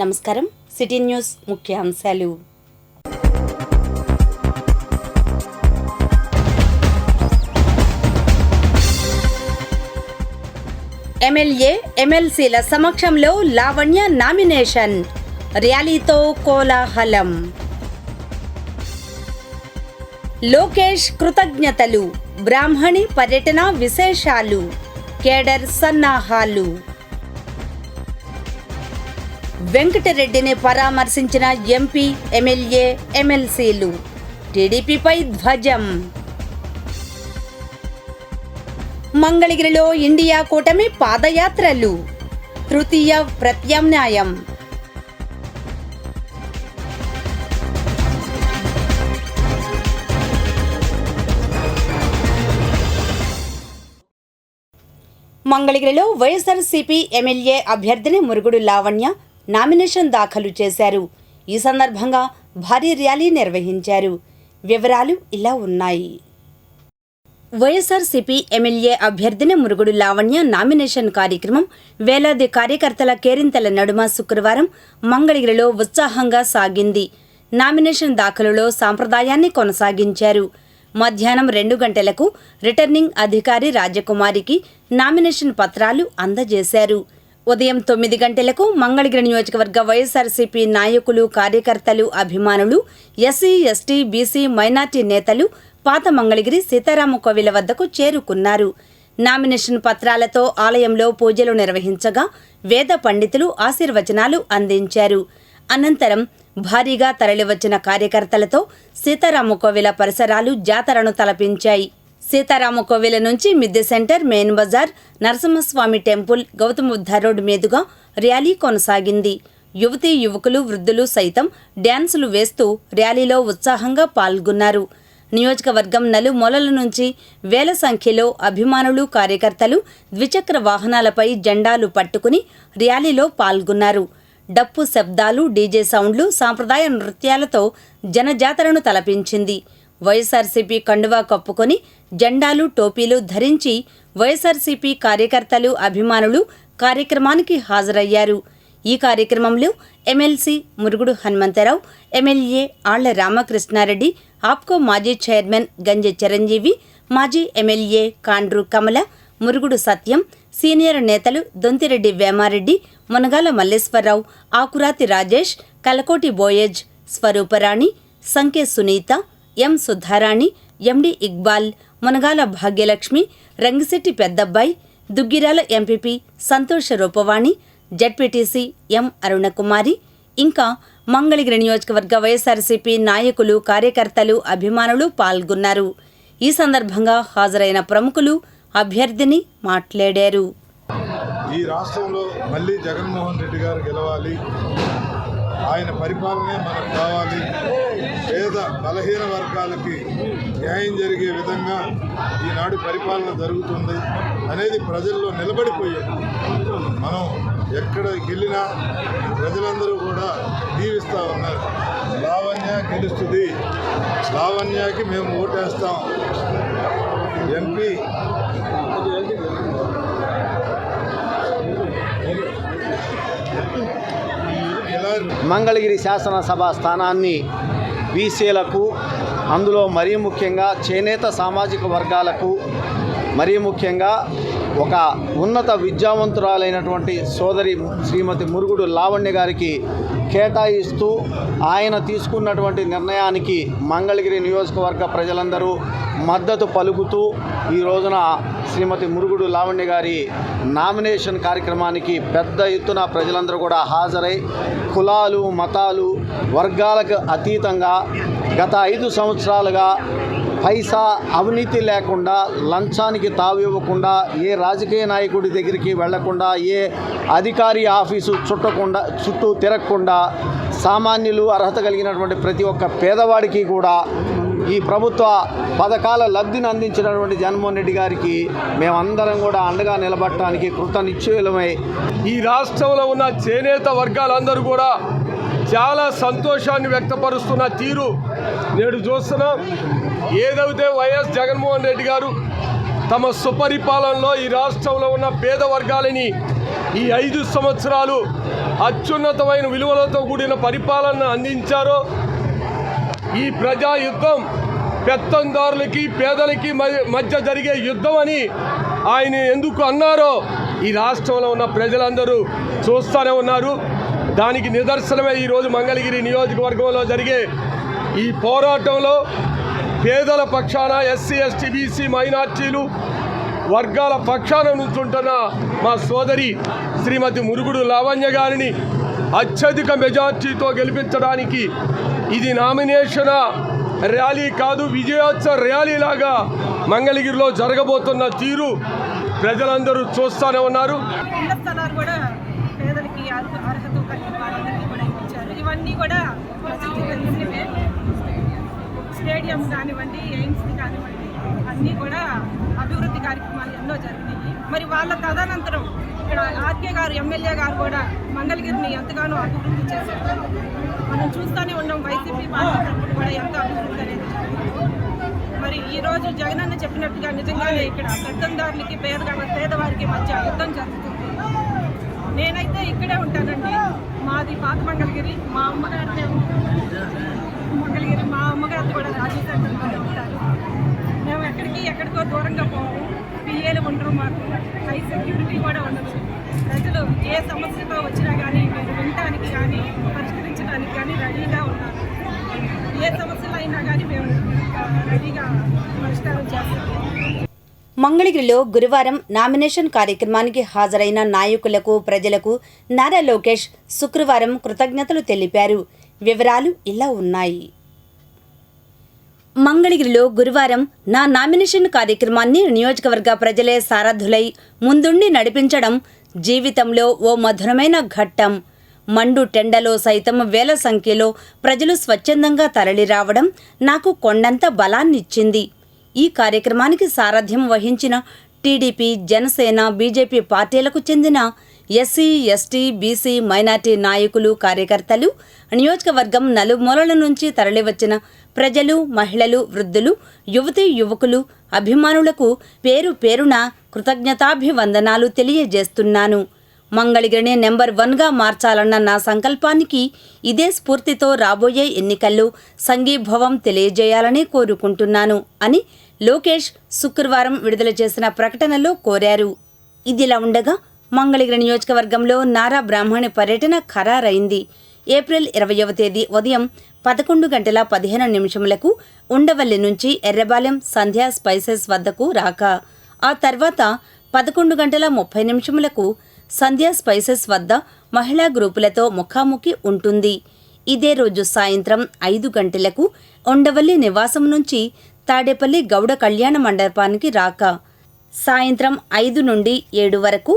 నమస్కారం. City news ముఖ్యాంశాలు. MLA ఎమ్మెల్సీల సమక్షంలో లావణ్య నామినేషన్, ర్యాలీతో కోలాహలం. లోకేష్ కృతజ్ఞతలు, బ్రాహ్మణి పర్యటన విశేషాలు, కేడర్ సన్నాహాలు. వెంకటరెడ్డిని పరామర్శించిన ఎంపీ, ఎమ్మెల్యే, ఎమ్మెల్సీలు. టీడీపీపై ధ్వజం. మంగళగిరిలో ఇండియా కూటమి పాదయాత్రలు, తృతీయ ప్రత్యామ్నాయం. మంగళగిరిలో వైఎస్ఆర్సీపీ ఎమ్మెల్యే అభ్యర్థిని మురుగుడు లావణ్య నామినేషన్ దాఖలు చేశారు. ఈ సందర్భంగా భారీ ర్యాలీ నిర్వహించారు. వివరాలు ఇలా ఉన్నాయి. వైఎస్ఆర్సీపీ ఎమ్మెల్యే అభ్యర్థిని మురుగుడు లావణ్య నామినేషన్ కార్యక్రమం వేలాది కార్యకర్తల కేరింతల నడుమ శుక్రవారం మంగళగిరిలో ఉత్సాహంగా సాగింది. నామినేషన్ దాఖలులో సాంప్రదాయాన్ని కొనసాగించారు. మధ్యాహ్నం 2 గంటలకు రిటర్నింగ్ అధికారి రాజకుమారికి నామినేషన్ పత్రాలు అందజేశారు. ఉదయం 9 గంటలకు మంగళగిరి నియోజకవర్గ వైఎస్ఆర్సీపీ నాయకులు, కార్యకర్తలు, అభిమానులు, ఎస్సీ, ఎస్టీ, బీసీ, మైనార్టీ నేతలు పాత మంగళగిరి సీతారామ కోవిల వద్దకు చేరుకున్నారు. నామినేషన్ పత్రాలతో ఆలయంలో పూజలు నిర్వహించగా వేద పండితులు ఆశీర్వచనాలు అందించారు. అనంతరం భారీగా తరలివచ్చిన కార్యకర్తలతో సీతారామకోవిల పరిసరాలు జాతరను తలపించాయి. సీతారామకోవిల నుంచి Midde centre, main bazaar, Narasimhaswamy temple, Gautama Buddha road మీదుగా ర్యాలీ కొనసాగింది. యువతీ యువకులు, వృద్ధులు సైతం డ్యాన్సులు వేస్తూ ర్యాలీలో ఉత్సాహంగా పాల్గొన్నారు. నియోజకవర్గం నలుమూలల నుంచి వేల సంఖ్యలో అభిమానులు, కార్యకర్తలు ద్విచక్ర వాహనాలపై జెండాలు పట్టుకుని ర్యాలీలో పాల్గొన్నారు. డప్పు శబ్దాలు, డీజే సౌండ్లు, సాంప్రదాయ నృత్యాలతో జనజాతరను తలపించింది. వైఎస్ఆర్సీపీ కండువా కప్పుకొని జెండాలు, టోపీలు ధరించి వైఎస్ఆర్సీపీ కార్యకర్తలు, అభిమానులు కార్యక్రమానికి హాజరయ్యారు. ఈ కార్యక్రమంలో ఎమ్మెల్సీ మురుగుడు హనుమంతరావు, ఎమ్మెల్యే ఆళ్ల రామకృష్ణారెడ్డి, ఆప్కో మాజీ చైర్మన్ గంజె చిరంజీవి, మాజీ ఎమ్మెల్యే కాండ్రు కమల, మురుగుడు సత్యం, సీనియర్ నేతలు దొంతిరెడ్డి వేమారెడ్డి, మునగాల మల్లేశ్వరరావు, ఆకురాతి రాజేష్, కలకోటి బోయేజ్, స్వరూపరాణి, సంకే సునీత, ఎం సుధారాణి, ఎండి ఇక్బాల్, మునగాల భాగ్యలక్ష్మి, రంగిశెట్టి పెద్దబ్బాయి, దుగ్గిరాల ఎంపీపీ సంతోష రూపవాణి, జడ్పీటీసీ ఎం అరుణకుమారి, ఇంకా మంగళగిరి నియోజకవర్గ వైఎస్ఆర్సీపీ నాయకులు, కార్యకర్తలు, అభిమానులు పాల్గొన్నారు. ఈ సందర్భంగా హాజరైన ప్రముఖులు అభ్యర్థిని మాట్లాడారు. ఈ రాష్ట్రంలో మళ్ళీ జగన్మోహన్ రెడ్డి గారు గెలవాలి, ఆయన పరిపాలనే మనకు కావాలి, పేద బలహీన వర్గాలకి న్యాయం జరిగే విధంగా ఈనాడు పరిపాలన జరుగుతుంది అనేది ప్రజల్లో నిలబడిపోయేది. మనం ఎక్కడికి వెళ్ళినా ప్రజలందరూ కూడా దీవిస్తూ ఉన్నారు. లావణ్య గెలుస్తుంది, లావణ్యకి మేము ఓటేస్తాం, ఎంపీ మంగళగిరి శాసనసభ స్థానాన్ని బీసీలకు, అందులో మరీ ముఖ్యంగా చేనేత సామాజిక వర్గాలకు, మరీ ముఖ్యంగా ఒక ఉన్నత విద్యావంతురాలైనటువంటి సోదరి శ్రీమతి మురుగుడు లావణ్య గారికి కేటాయిస్తూ ఆయన తీసుకున్నటువంటి నిర్ణయానికి మంగళగిరి నియోజకవర్గ ప్రజలందరూ మద్దతు పలుకుతూ ఈ రోజున శ్రీమతి మురుగుడు లావణ్య గారి నామినేషన్ కార్యక్రమానికి పెద్ద ఎత్తున ప్రజలందరూ కూడా హాజరై కులాలు, మతాలు, వర్గాలకు అతీతంగా గత 5 సంవత్సరాలుగా పైసా అవినీతి లేకుండా, లంచానికి తావివ్వకుండా, ఏ రాజకీయ నాయకుడి దగ్గరికి వెళ్లకుండా, ఏ అధికారి ఆఫీసు చుట్టూ తిరగకుండా, సామాన్యులు అర్హత కలిగినటువంటి ప్రతి ఒక్క పేదవాడికి కూడా ఈ ప్రభుత్వ పథకాల లబ్ధిని అందించినటువంటి జగన్మోహన్ రెడ్డి గారికి మేమందరం కూడా అండగా నిలబడటానికి కృతనిశ్చయులమై ఈ రాష్ట్రంలో ఉన్న చేనేత వర్గాలందరూ కూడా చాలా సంతోషాన్ని వ్యక్తపరుస్తున్న తీరు నేడు చూస్తున్నాం. ఏదైతే వైఎస్ జగన్మోహన్ రెడ్డి గారు తమ సుపరిపాలనలో ఈ రాష్ట్రంలో ఉన్న పేద వర్గాలని ఈ 5 సంవత్సరాలు అత్యున్నతమైన విలువలతో కూడిన పరిపాలన అందించారో, ఈ ప్రజా యుద్ధం పెత్తందారులకి పేదలకి మధ్య జరిగే యుద్ధం అని ఆయన ఎందుకు అన్నారో ఈ రాష్ట్రంలో ఉన్న ప్రజలందరూ చూస్తూనే ఉన్నారు. దానికి నిదర్శనమే ఈరోజు మంగళగిరి నియోజకవర్గంలో జరిగే ఈ పోరాటంలో పేదల పక్షాన ఎస్సీ ఎస్టీ బీసీ మైనార్టీలు వర్గాల పక్షాన నుంచుంటున్న మా సోదరి శ్రీమతి మురుగుడు లావణ్య గారిని అత్యధిక మెజార్టీతో గెలిపించడానికి ఇది నామినేషన్ ర్యాలీ కాదు, విజయోత్సవ ర్యాలీ లాగా మంగళగిరిలో జరగబోతున్న తీరు ప్రజలందరూ చూస్తూనే ఉన్నారు. ఇళ్ల స్థలాలు కూడా పేదలకి అర్హత కలిగిన వాళ్ళందరికీ కూడా ఇచ్చారు. ఇవన్నీ కూడా ప్రజలకి తెలిసినవే. స్టేడియం కానివ్వండి, ఎయిమ్స్ కానివ్వండి, అన్నీ కూడా అభివృద్ధి కార్యక్రమాలు ఎన్నో జరిగినాయి. మరి వాళ్ళ తదనంతరం ఇక్కడ ఆర్కే గారు ఎమ్మెల్యే గారు కూడా మంగళగిరిని ఎంతగానో అభివృద్ధి చేశారు. మనం చూస్తూనే ఉన్నాం వైసీపీ పార్టీ తరఫున కూడా ఎంత అభివృద్ధి అనేది జరిగింది. మరి ఈరోజు జగనన్న చెప్పినట్టుగా నిజంగానే ఇక్కడ పెత్తందారులకి పేదవారికి మధ్య యుద్ధం జరుగుతుంది. నేనైతే ఇక్కడే ఉంటానండి. మాది పాత మంగళగిరి, మా అమ్మగారి మంగళగిరి, మా అమ్మగారితో కూడా రాజీవ్ ఉంటారు. మేము ఎక్కడికో దూరంగా పోము. పిఏలు ఉండరు, మాకు హై సెక్యూరిటీ కూడా ఉండదు. ప్రజలు ఏ సమస్యతో వచ్చినా కానీ మేము వినటానికి కానీ పరిష్కరించడానికి కానీ రెడీగా ఉన్నారు. ఏ సమస్యలు అయినా కానీ మేము రెడీగా పరిష్కారం చేస్తాము. మంగళగిరిలో గురువారం నామినేషన్ కార్యక్రమానికి హాజరైన నాయకులకు, ప్రజలకు నారా లోకేష్ శుక్రవారం కృతజ్ఞతలు తెలిపారు. వివరాలు ఇలా ఉన్నాయి. మంగళగిరిలో గురువారం నా నామినేషన్ కార్యక్రమాన్ని నియోజకవర్గ ప్రజలే సారథులై ముందుండి నడిపించడం జీవితంలో ఓ మధురమైన ఘట్టం. మండు టెండలో సైతం వేల సంఖ్యలో ప్రజలు స్వచ్ఛందంగా తరలిరావడం నాకు కొండంత బలాన్నిచ్చింది. ఈ కార్యక్రమానికి సారథ్యం వహించిన టీడీపీ, జనసేన, బీజేపీ పార్టీలకు చెందిన ఎస్సీ, ఎస్టీ, బీసీ, మైనార్టీ నాయకులు, కార్యకర్తలు, నియోజకవర్గం నలుమూలల నుంచి తరలివచ్చిన ప్రజలు, మహిళలు, వృద్ధులు, యువతీ యువకులు, అభిమానులకు పేరు పేరున కృతజ్ఞతాభివందనాలు తెలియజేస్తున్నాను. మంగళగిరిని నెంబర్ 1గా మార్చాలన్న నా సంకల్పానికి ఇదే స్ఫూర్తితో రాబోయే ఎన్నికల్లో సంఘీభావం తెలియజేయాలని కోరుకుంటున్నాను అని లోకేష్ శుక్రవారం విడుదల చేసిన ప్రకటనలో కోరారు. ఇదిలా ఉండగా మంగళగిరి నియోజకవర్గంలో నారా బ్రాహ్మణి పర్యటన ఖరారైంది. ఏప్రిల్ 20వ తేదీ ఉదయం 11:15 ఉండవల్లి నుంచి ఎర్రబాలెం సంధ్యా స్పైసెస్ వద్దకు రాక, ఆ తర్వాత 11:30 సంధ్యా స్పైసెస్ వద్ద మహిళా గ్రూపులతో ముఖాముఖి ఉంటుంది. ఇదే రోజు సాయంత్రం 5 గంటలకు ఉండవల్లి నివాసం నుంచి తాడేపల్లి గౌడ కళ్యాణ మండపానికి రాక, సాయంత్రం 5 నుండి 7 వరకు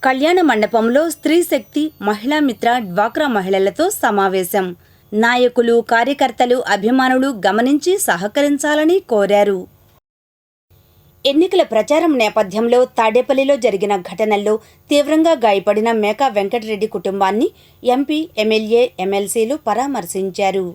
కళ్యాణ మండపంలో స్త్రీ శక్తి, మహిళా మిత్ర, డ్వాక్రా మహిళలతో సమావేశం. నాయకులు, కార్యకర్తలు, అభిమానులు గమనించి సహకరించాలని కోరారు. ఎన్నికల ప్రచారం నేపథ్యంలో తాడేపల్లిలో జరిగిన ఘటనల్లో తీవ్రంగా గాయపడిన మేకా వెంకటరెడ్డి కుటుంబాన్ని ఎంపీ, ఎమ్మెల్యే, ఎమ్మెల్సీలు పరామర్శించారు.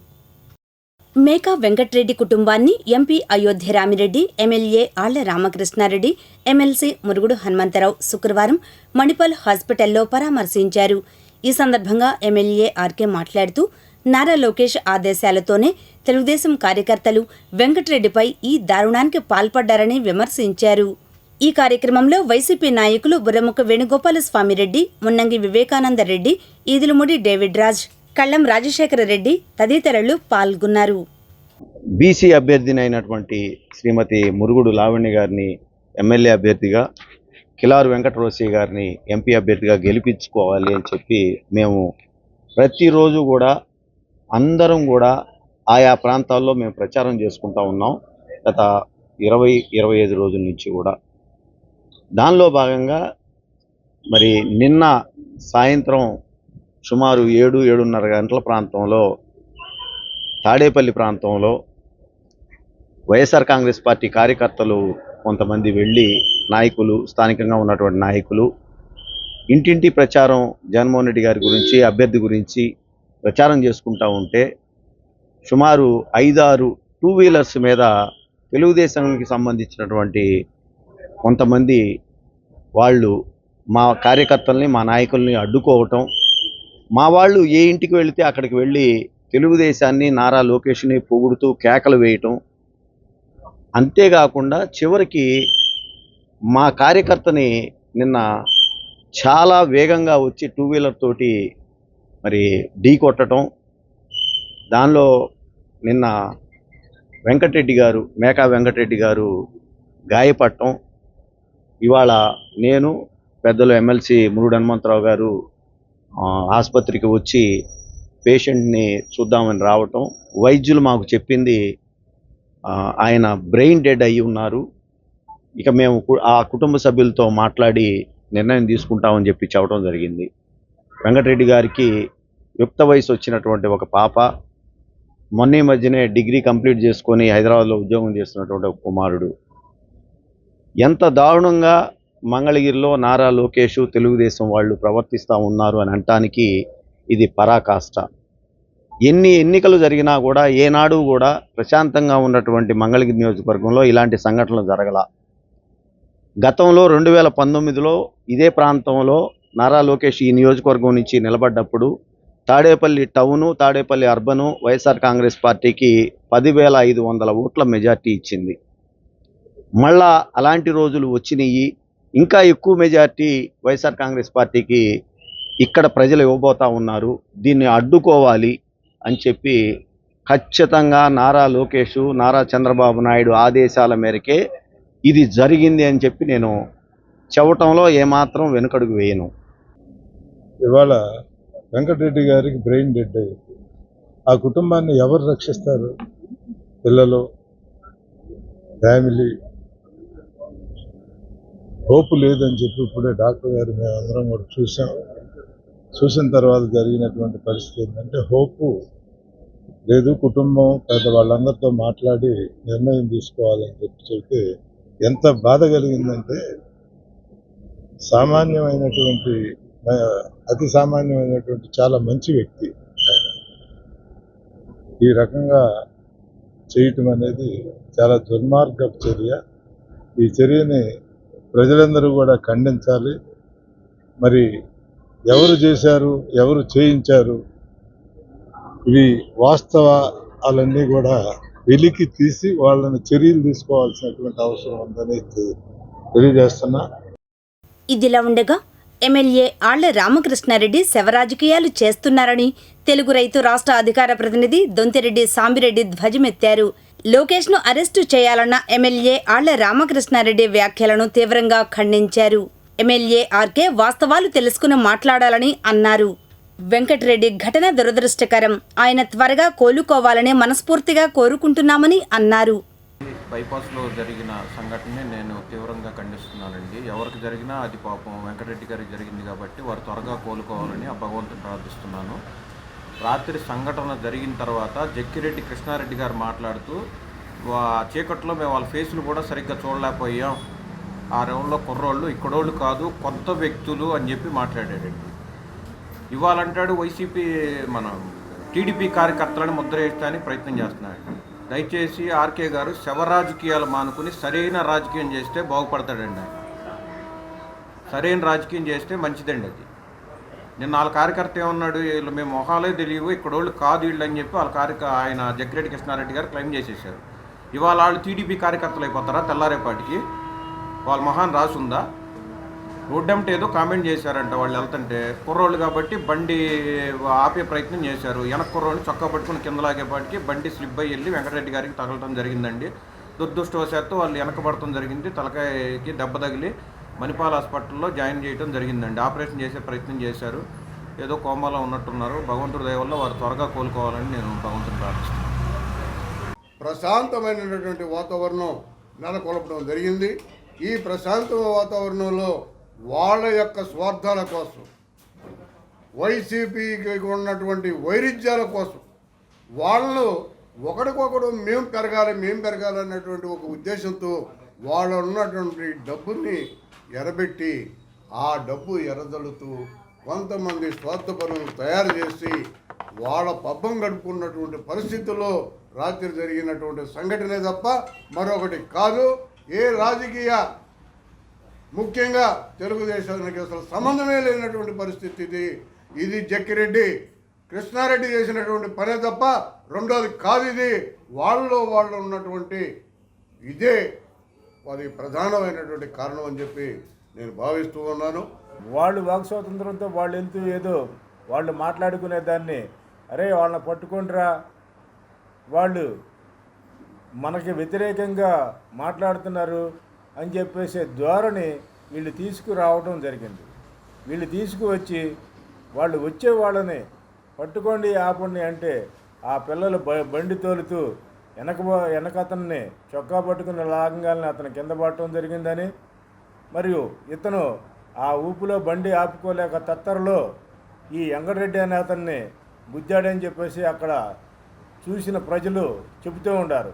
మేకా వెంకటరెడ్డి కుటుంబాన్ని MP Ayodhya Ramireddy, MLA Alla Ramakrishna Reddy, MLC Murugudu Hanumantharao శుక్రవారం మణిపాల్ హాస్పిటల్లో పరామర్శించారు. ఈ సందర్భంగా ఎమ్మెల్యే ఆర్కే మాట్లాడుతూ, నారా లోకేష్ ఆదేశాలతోనే తెలుగుదేశం కార్యకర్తలు వెంకటరెడ్డిపై ఈ దారుణానికి పాల్పడ్డారని విమర్శించారు. ఈ కార్యక్రమంలో వైసీపీ నాయకులు బుర్రముఖ వేణుగోపాలస్వామిరెడ్డి, మున్నంగి వివేకానందరెడ్డి, ఈదులముడి డేవిడ్ రాజ్, కళ్లం రాజశేఖర రెడ్డి తదితరులు పాల్గొన్నారు. బీసీ అభ్యర్థినైనటువంటి శ్రీమతి మురుగుడు లావణ్య గారిని ఎమ్మెల్యే అభ్యర్థిగా, కిలారు వెంకటరోసి గారిని ఎంపీ అభ్యర్థిగా గెలిపించుకోవాలి అని చెప్పి మేము ప్రతిరోజు కూడా అందరం కూడా ఆయా ప్రాంతాల్లో మేము ప్రచారం చేసుకుంటూ ఉన్నాం గత 20-25 రోజుల నుంచి కూడా. దానిలో భాగంగా మరి నిన్న సాయంత్రం సుమారు 7-7:30 గంటల ప్రాంతంలో తాడేపల్లి ప్రాంతంలో వైఎస్ఆర్ కాంగ్రెస్ పార్టీ కార్యకర్తలు కొంతమంది వెళ్ళి, నాయకులు, స్థానికంగా ఉన్నటువంటి నాయకులు ఇంటింటి ప్రచారం జగన్మోహన్ రెడ్డి గారి గురించి, అభ్యర్థి గురించి ప్రచారం చేసుకుంటూ ఉంటే సుమారు 5-6 టూ వీలర్స్ మీద తెలుగుదేశానికి సంబంధించినటువంటి కొంతమంది వాళ్ళు మా కార్యకర్తల్ని మా నాయకుల్ని అడ్డుకోవటం, మా వాళ్ళు ఏ ఇంటికి వెళితే అక్కడికి వెళ్ళి తెలుగుదేశాన్ని నారా లోకేష్ని పొగుడుతూ కేకలు వేయటం, అంతేకాకుండా చివరికి మా కార్యకర్తని నిన్న చాలా వేగంగా వచ్చి 2 వీలర్ తోటి మరి ఢీ కొట్టడం, దానిలో నిన్న మేకా వెంకటరెడ్డి గారు గాయపడటం, ఇవాళ నేను పెద్దలు ఎమ్మెల్సీ మురుడు హనుమంతరావు గారు ఆసుపత్రికి వచ్చి పేషెంట్ని చూద్దామని రావటం, వైద్యులు మాకు చెప్పింది ఆయన బ్రెయిన్ డెడ్ అయ్యి ఉన్నారు, ఇక మేము ఆ కుటుంబ సభ్యులతో మాట్లాడి నిర్ణయం తీసుకుంటామని చెప్పి చెప్పడం జరిగింది. వెంకటరెడ్డి గారికి యుక్త వయసు వచ్చినటువంటి ఒక పాప, మొన్న మధ్యనే డిగ్రీ కంప్లీట్ చేసుకొని హైదరాబాద్లో ఉద్యోగం చేస్తున్నటువంటి ఒక కుమారుడు. ఎంత దారుణంగా మంగళగిరిలో నారా లోకేష్ తెలుగుదేశం వాళ్ళు ప్రవర్తిస్తూ ఉన్నారు అని అనటానికి ఇది పరాకాష్ట. ఎన్ని ఎన్నికలు జరిగినా కూడా ఏనాడు కూడా ప్రశాంతంగా ఉన్నటువంటి మంగళగిరి నియోజకవర్గంలో ఇలాంటి సంఘటనలు జరగల. గతంలో 2019లో ఇదే ప్రాంతంలో నారా లోకేష్ ఈ నియోజకవర్గం నుంచి నిలబడ్డప్పుడు తాడేపల్లి టౌను, తాడేపల్లి అర్బను వైఎస్ఆర్ కాంగ్రెస్ పార్టీకి 10,500 ఓట్ల మెజార్టీ ఇచ్చింది. మళ్ళా అలాంటి రోజులు వచ్చినాయి. ఇంకా ఎక్కువ మెజార్టీ వైఎస్ఆర్ కాంగ్రెస్ పార్టీకి ఇక్కడ ప్రజలు ఇవ్వబోతా ఉన్నారు. దీన్ని అడ్డుకోవాలి అని చెప్పి ఖచ్చితంగా నారా లోకేష్, నారా చంద్రబాబు నాయుడు ఆదేశాల మేరకే ఇది జరిగింది అని చెప్పి నేను చెప్పటంలో ఏమాత్రం వెనుకడుగు వేయను. ఇవాళ వెంకటరెడ్డి గారికి బ్రెయిన్ డెడ్ అయ్యింది. ఆ కుటుంబాన్ని ఎవరు రక్షిస్తారు? పిల్లలు, ఫ్యామిలీ, హోప్ లేదని చెప్పి ఇప్పుడే డాక్టర్ గారు మేమందరం కూడా చూసిన తర్వాత జరిగినటువంటి పరిస్థితి ఏంటంటే హోపు లేదు, కుటుంబం వాళ్ళందరితో మాట్లాడి నిర్ణయం తీసుకోవాలని చెప్తే ఎంత బాధ కలిగిందంటే అతి సామాన్యమైనటువంటి చాలా మంచి వ్యక్తి ఆయన. ఈ రకంగా చేయటం అనేది చాలా దుర్మార్గపు చర్య. ఈ చర్యని ప్రజలందరూ కూడా ఖండించాలి. మరి ఎవరు చేశారు, ఎవరు చేయించారు, ఇవి వాస్తవాలన్నీ కూడా వెలికి తీసి వాళ్ళని చర్యలు తీసుకోవాల్సినటువంటి అవసరం ఉందని తెలియజేస్తున్నా. ఇదిలా ఉండగా ఎమ్మెల్యే ఆళ్ల రామకృష్ణారెడ్డి శవరాజకీయాలు చేస్తున్నారని తెలుగు రైతు రాష్ట్ర అధికార ప్రతినిధి దొంతిరెడ్డి సాంబిరెడ్డి ధ్వజమెత్తారు. లోకేష్ను అరెస్టు చేయాలన్న ఎమ్మెల్యే ఆళ్ల రామకృష్ణారెడ్డి వ్యాఖ్యలను తీవ్రంగా ఖండించారు. ఎమ్మెల్యే ఆర్కే వాస్తవాలు తెలుసుకుని మాట్లాడాలని అన్నారు. వెంకటరెడ్డి ఘటన దురదృష్టకరం, ఆయన త్వరగా కోలుకోవాలని మనస్ఫూర్తిగా కోరుకుంటున్నామని అన్నారు. బైపాస్లో జరిగిన సంఘటనని నేను తీవ్రంగా ఖండిస్తున్నానండి. ఎవరికి జరిగినా అది పాపం వెంకటరెడ్డి గారికి జరిగింది కాబట్టి వారు త్వరగా కోలుకోవాలని ఆ భగవంతుని ప్రార్థిస్తున్నాను. రాత్రి సంఘటన జరిగిన తర్వాత జక్కిరెడ్డి కృష్ణారెడ్డి గారు మాట్లాడుతూ చీకట్లో మేము వాళ్ళ ఫేసులు కూడా సరిగ్గా చూడలేకపోయాం, ఆ రౌండ్లో కుర్రోళ్ళు ఇక్కడోళ్ళు కాదు కొత్త వ్యక్తులు అని చెప్పి మాట్లాడాడండి. ఇవాళంటాడు వైసీపీ టీడీపీ కార్యకర్తలను ముద్ర వేయడానికి ప్రయత్నం చేస్తున్నాడు. దయచేసి ఆర్కే గారు శవ రాజకీయాలు మానుకుని సరైన రాజకీయం చేస్తే బాగుపడతాడండి. ఆయన సరైన రాజకీయం చేస్తే మంచిదండి. అది నిన్న వాళ్ళ కార్యకర్త ఏమన్నాడు, వీళ్ళు మేము మొహాలే తెలియవు ఇక్కడోళ్ళు కాదు వీళ్ళు అని చెప్పి ఆయన జగ్గిరెడ్డి కృష్ణారెడ్డి గారు క్లెయిమ్ చేసేసారు. ఇవాళ వాళ్ళు టీడీపీ కార్యకర్తలు అయిపోతారా తెల్లారేపాటికి? వాళ్ళ మొహాన్ని రాసుందా? రోడ్డెంట ఏదో కామెంట్ చేశారంట వాళ్ళు వెళ్తుంటే, కుర్రోళ్ళు కాబట్టి బండి ఆపే ప్రయత్నం చేశారు. వెనక కుర్రోళ్ళు చొక్కా పట్టుకుని కిందలాగేపాటికి బండి స్లిప్ అయ్యి వెళ్ళి వెంకటరెడ్డి గారికి తగలటం జరిగిందండి. దురదృష్టవశాత్తు వాళ్ళు వెనకబడటం జరిగింది, తలకాయకి దెబ్బ తగిలి మణిపాల్ హాస్పిటల్లో జాయిన్ చేయడం జరిగిందండి. ఆపరేషన్ చేసే ప్రయత్నం చేశారు, ఏదో కోమాలో ఉన్నట్టున్నారు. భగవంతుడి దయ వల్ల వారు త్వరగా కోలుకోవాలని నేను భగవంతుని ప్రార్థిస్తున్నాను. ప్రశాంతమైనటువంటి వాతావరణం నెలకొల్పడం జరిగింది. ఈ ప్రశాంత వాతావరణంలో వాళ్ళ యొక్క స్వార్థాల కోసం, వైసీపీకి ఉన్నటువంటి వైరుధ్యాల కోసం వాళ్ళు ఒకరికొకడు మేము పెరగాలి అన్నటువంటి ఒక ఉద్దేశంతో వాళ్ళు ఉన్నటువంటి డబ్బుని ఎరబెట్టి ఆ డబ్బు ఎరదలుతూ కొంతమంది స్వార్థపరులను తయారు చేసి వాళ్ళ పబ్బం గడుపుకున్నటువంటి పరిస్థితుల్లో రాత్రి జరిగినటువంటి సంఘటనే తప్ప మరొకటి కాదు. ఏ రాజకీయ ముఖ్యంగా తెలుగుదేశానికి అసలు సంబంధమే లేనటువంటి పరిస్థితి ఇది జక్కిరెడ్డి కృష్ణారెడ్డి చేసినటువంటి పనే తప్ప రెండోది కాదు. ఇది వాళ్ళు ఉన్నటువంటి ఇదే అది ప్రధానమైనటువంటి కారణం అని చెప్పి నేను భావిస్తూ ఉన్నాను. వాళ్ళు వాక్ స్వాతంత్రంతో వాళ్ళు వెళ్తూ ఏదో వాళ్ళు మాట్లాడుకునే దాన్ని, అరే వాళ్ళని పట్టుకుంటారా, వాళ్ళు మనకి వ్యతిరేకంగా మాట్లాడుతున్నారు అని చెప్పేసే ధోరణి వీళ్ళు తీసుకురావడం జరిగింది. వీళ్ళు తీసుకువచ్చి వాళ్ళు వచ్చే వాళ్ళని పట్టుకోండి ఆపండి అంటే ఆ పిల్లలు బండి తోలుతూ వెనక అతన్ని చొక్కా పట్టుకుని లాగంగానే అతను కింద పడటం జరిగిందని, మరియు ఇతను ఆ ఊపులో బండి ఆపుకోలేక తత్తరలో ఈ వెంకటరెడ్డి అనే అతన్ని గుద్దాడని చెప్పేసి అక్కడ చూసిన ప్రజలు చెబుతూ ఉంటారు.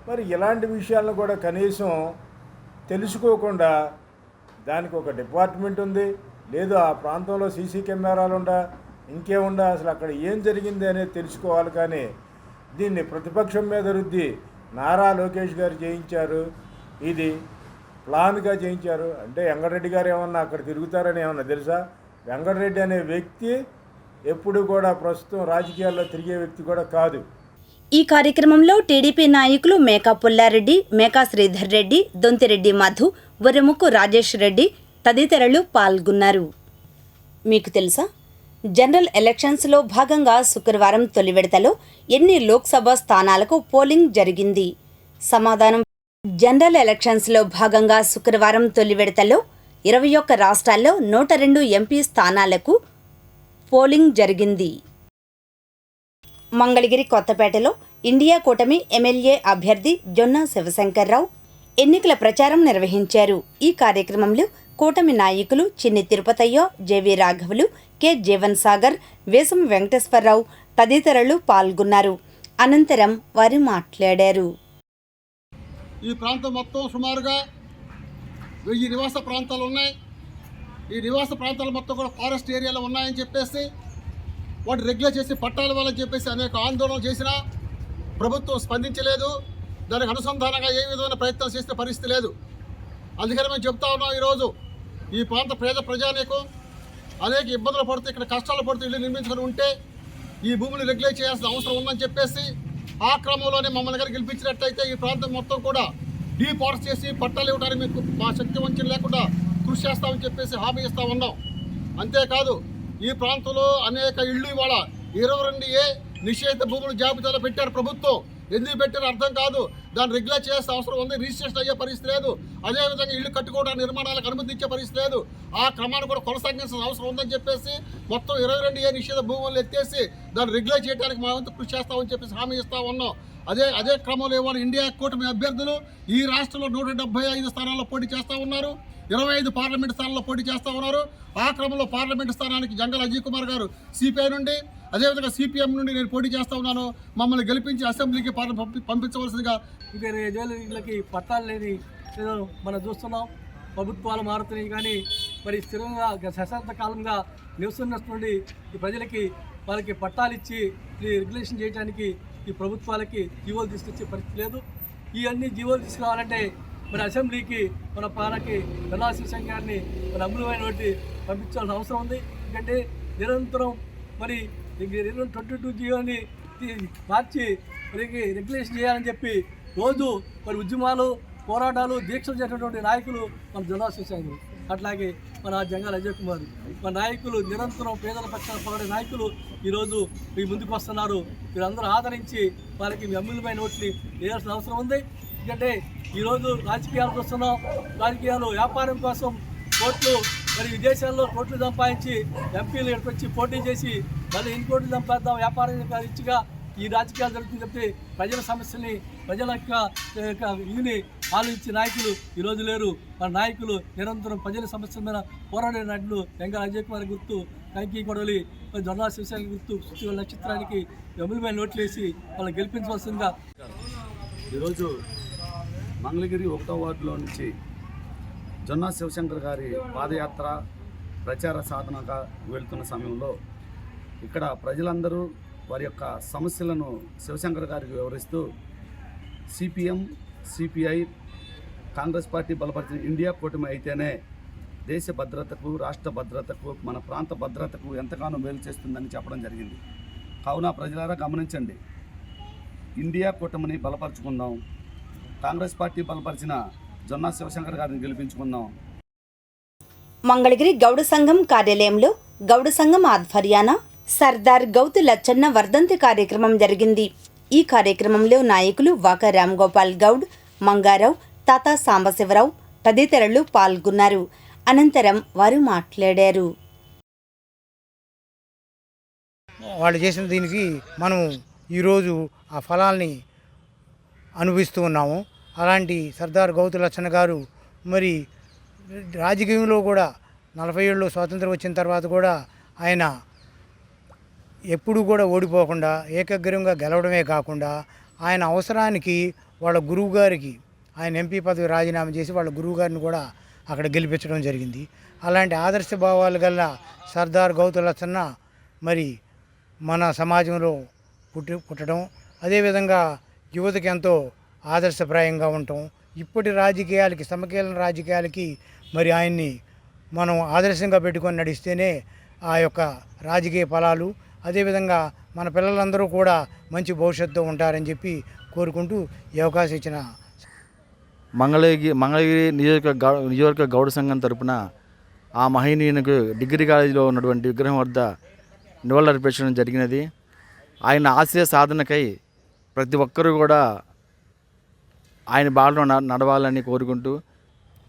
మరి ఇలాంటి విషయాలను కూడా కనీసం తెలుసుకోకుండా దానికి ఒక డిపార్ట్మెంట్ ఉంది, లేదు ఆ ప్రాంతంలో సీసీ కెమెరాలు ఉండా ఇంకేముండా అసలు అక్కడ ఏం జరిగింది అనేది తెలుసుకోవాలి. కానీ దీన్ని ప్రతిపక్షం మీద రుద్ది నారా లోకేష్ గారు చేయించారు, ఇది ప్లాన్గా చేయించారు అంటే వెంకటరెడ్డి గారు ఏమన్నా అక్కడ తిరుగుతారని ఏమన్నా తెలుసా? వెంకటరెడ్డి అనే వ్యక్తి ఎప్పుడు కూడా ప్రస్తుతం రాజకీయాల్లో తిరిగే వ్యక్తి కూడా కాదు. ఈ కార్యక్రమంలో టీడీపీ నాయకులు మేకా పుల్లారెడ్డి, మేకా శ్రీధర్ రెడ్డి, దొంతిరెడ్డి మధు, ఉరముకు రాజేష్ రెడ్డి తదితరులు పాల్గొన్నారు. మీకు తెలుసా, జనరల్ ఎలక్షన్స్లో భాగంగా శుక్రవారం తొలి విడతలో ఎన్ని లోక్సభ స్థానాలకు పోలింగ్ జరిగింది? సమాధానం, జనరల్ ఎలక్షన్స్లో భాగంగా శుక్రవారం తొలి విడతలో 21 రాష్ట్రాల్లో 102 ఎంపీ స్థానాలకు పోలింగ్ జరిగింది. మంగళగిరి కొత్తపేటలో ఇండియా కూటమి ఎమ్మెల్యే అభ్యర్థి జొన్నా శివశంకర్రావు ఎన్నికల ప్రచారం నిర్వహించారు. ఈ కార్యక్రమంలో కూటమి నాయకులు చిన్ని తిరుపతయ్య, జేవీ రాఘవులు, కె జీవన్ సాగర్, వేసం వెంకటేశ్వరరావు తదితరులు పాల్గొన్నారు. అనంతరం వారు మాట్లాడారు. ఈ ప్రాంతం మొత్తం సుమారుగా 1000 నివాస ప్రాంతాలు ఉన్నాయి. ఈ నివాస ప్రాంతాలు మొత్తం కూడా ఫారెస్ట్ ఏరియాలో ఉన్నాయని చెప్పేసి వాటి రెగ్యులేట్ చేసి పట్టాల వాళ్ళని చెప్పేసి అనేక ఆందోళనలు చేసినా ప్రభుత్వం స్పందించలేదు. దానికి అనుసంధానంగా ఏ విధమైన ప్రయత్నాలు చేసే పరిస్థితి లేదు. అందుకని మేము చెప్తా ఉన్నాం, ఈరోజు ఈ ప్రాంత ప్రజానీకం అనేక ఇబ్బందులు పడుతూ ఇక్కడ కష్టాలు పడుతూ ఇల్లు నిర్మించుకొని ఉంటే ఈ భూములు రెగ్యులేట్ చేయాల్సిన అవసరం ఉందని చెప్పేసి ఆ క్రమంలోనే మమ్మల్ని గారు గెలిపించినట్టయితే ఈ ప్రాంతం మొత్తం కూడా డీఫారెస్ట్ చేసి పట్టాలు ఇవ్వడానికి మీకు మా శక్తి వంచన లేకుండా కృషి చేస్తామని చెప్పేసి హామీ ఇస్తూ ఉన్నాం. అంతేకాదు ఈ ప్రాంతంలో అనేక ఇళ్ళు ఇవాళ 22A నిషేధ భూములు జాబితాలో పెట్టారు ప్రభుత్వం. ఎందుకు పెట్టారో అర్థం కాదు. దాన్ని రెగ్యులేట్ చేయాల్సిన అవసరం ఉంది. రిజిస్ట్రేషన్ అయ్యే పరిస్థితి లేదు. అదేవిధంగా ఇల్లు కట్టుకోవడానికి నిర్మాణాలకు అనుమతించే పరిస్థితి లేదు. ఆ క్రమాన్ని కూడా కొనసాగించాల్సిన అవసరం ఉందని చెప్పేసి మొత్తం 22A నిషేధ భూములను ఎత్తేసి దాన్ని రెగ్యులేట్ చేయడానికి మా వంతు కృషి చేస్తామని చెప్పేసి హామీ ఇస్తా ఉన్నాం. అదే క్రమంలో ఇవాళ ఇండియా కూటమి అభ్యర్థులు ఈ రాష్ట్రంలో 175 స్థానాల్లో పోటీ చేస్తూ ఉన్నారు. 25 పార్లమెంట్ స్థానాల్లో పోటీ చేస్తూ ఉన్నారు. ఆ క్రమంలో పార్లమెంట్ స్థానానికి జంగల్ అజయ్ కుమార్ గారు సిపిఐ నుండి, అదేవిధంగా సిపిఎం నుండి నేను పోటీ చేస్తూ ఉన్నాను. మమ్మల్ని గెలిపించి అసెంబ్లీకి పంపించవలసిందిగా. ఇంకా 5 ఏళ్ళకి పట్టాలు లేని ఏదో మనం చూస్తున్నాం. ప్రభుత్వాలు మారుతున్నాయి కానీ మరి స్థిరంగా శతాబ్ద కాలంగా నివసిస్తున్నటువంటి ఈ ప్రజలకి వాళ్ళకి పట్టాలు ఇచ్చి రెగ్యులేషన్ చేయడానికి ఈ ప్రభుత్వాలకి జీవోలు తీసుకొచ్చే పరిస్థితి లేదు. ఈ అన్ని జీవోలు తీసుకురావాలంటే మరి అసెంబ్లీకి మన పాలకి జొన్నా శివశంకర్ని మన అమలుమైనటువంటి పంపించాల్సిన అవసరం ఉంది. ఎందుకంటే నిరంతరం మరి 22 జీవోని మార్చి రెగ్యులేషన్ చేయాలని చెప్పి రోజు మరి ఉద్యమాలు, పోరాటాలు, దీక్షలు చేసినటువంటి నాయకులు మన జొన్నా శివశంకర్, అట్లాగే మన జంగల్ అజయ్ కుమార్, మన నాయకులు నిరంతరం పేదల పక్షాన పోరాడే నాయకులు ఈరోజు మీ ముందుకు వస్తున్నారు. మీరందరూ ఆదరించి వాళ్ళకి మీ అమూల్యమైన ఓట్ని వేయాల్సిన అవసరం ఉంది. ఎందుకంటే ఈరోజు రాజకీయాలు చూస్తున్నాం. రాజకీయాలు వ్యాపారం కోసం కోట్లు, మరి విదేశాల్లో కోట్లు సంపాదించి ఎంపీలు ఇక్కడికి వచ్చి పోటీ చేసి మళ్ళీ ఇన్ని కోట్లు సంపాదిద్దాం వ్యాపారం ఇచ్చిగా ఈ రాజకీయాలు జరుగుతుంది చెప్తే ప్రజల సమస్యల్ని, ప్రజల యొక్క ఇదిని ఆలోచించే నాయకులు ఈరోజు లేరు. మన నాయకులు నిరంతరం ప్రజల సమస్యల మీద పోరాడే నాయకులు జంగల్ అజయ్ కుమార్ గుర్తు, కంకి కొడవలి, జొన్నా శివశంకర్ గుర్తు, సృష్టి నక్షత్రానికి అమూల్యమైన నోట్లు వేసి వాళ్ళని గెలిపించవలసిందిగా. ఈరోజు మంగళగిరి 1వ వార్డులో నుంచి జొన్నా శివశంకర్ గారి పాదయాత్ర ప్రచార సాధనగా వెళ్తున్న సమయంలో ఇక్కడ ప్రజలందరూ వారి యొక్క సమస్యలను శివశంకర్ గారికి వివరిస్తూ సిపిఎం, సిపిఐ, కాంగ్రెస్ పార్టీ బలపరిచిన ఇండియా కూటమి అయితేనే దేశ భద్రతకు, రాష్ట్ర భద్రతకు, మన ప్రాంత భద్రతకు ఎంతగానో మేలు చేస్తుందని చెప్పడం జరిగింది. కావున ప్రజలారా గమనించండి, ఇండియా కూటమిని బలపరుచుకుందాం, కాంగ్రెస్ పార్టీ బలపరిచిన జొన్నా శివశంకర్ గారిని గెలిపించుకుందాం. మంగళగిరి గౌడ సంఘం కార్యాలయంలో గౌడ సంఘం ఆధ్వర్యాన సర్దార్ గౌతు లచ్చన్న వర్ధంతి కార్యక్రమం జరిగింది. ఈ కార్యక్రమంలో నాయకులు వాక రామ్గోపాల్ గౌడ్, మంగారావు, తాతా సాంబశివరావు తదితరులు పాల్గొన్నారు. అనంతరం వారు మాట్లాడారు. వాళ్ళు చేసిన దీనికి మనం ఈరోజు ఆ ఫలాల్ని అనుభవిస్తూ ఉన్నాము. అలాంటి సర్దార్ గౌతు లచ్చన్న గారు మరి రాజకీయంలో కూడా 40 ఏళ్ళు స్వాతంత్రం వచ్చిన తర్వాత కూడా ఆయన ఎప్పుడూ కూడా ఓడిపోకుండా ఏకగ్రీవంగా గెలవడమే కాకుండా ఆయన అవసరానికి వాళ్ళ గురువు గారికి ఆయన ఎంపీ పదవి రాజీనామా చేసి వాళ్ళ గురువు గారిని కూడా అక్కడ గెలిపించడం జరిగింది. అలాంటి ఆదర్శ భావాలు గల సర్దార్ గౌతు లచ్చన్న మరి మన సమాజంలో పుట్టడం, అదేవిధంగా యువతకి ఎంతో ఆదర్శప్రాయంగా ఉండటం, ఇప్పటి రాజకీయాలకి, సమకాలీన రాజకీయాలకి మరి ఆయన్ని మనం ఆదర్శంగా పెట్టుకొని నడిస్తేనే ఆ యొక్క రాజకీయ ఫలాలు, అదేవిధంగా మన పిల్లలందరూ కూడా మంచి భవిష్యత్తుతో ఉంటారని చెప్పి కోరుకుంటూ ఈ అవకాశం ఇచ్చిన మంగళగిరి నియోజకవర్గ గౌడ సంఘం తరపున ఆ మహనీయునికి డిగ్రీ కాలేజీలో ఉన్నటువంటి విగ్రహం వద్ద నివాళులర్పించడం జరిగినది. ఆయన ఆశయ సాధనకై ప్రతి ఒక్కరూ కూడా ఆయన బాటలో నడవాలని కోరుకుంటూ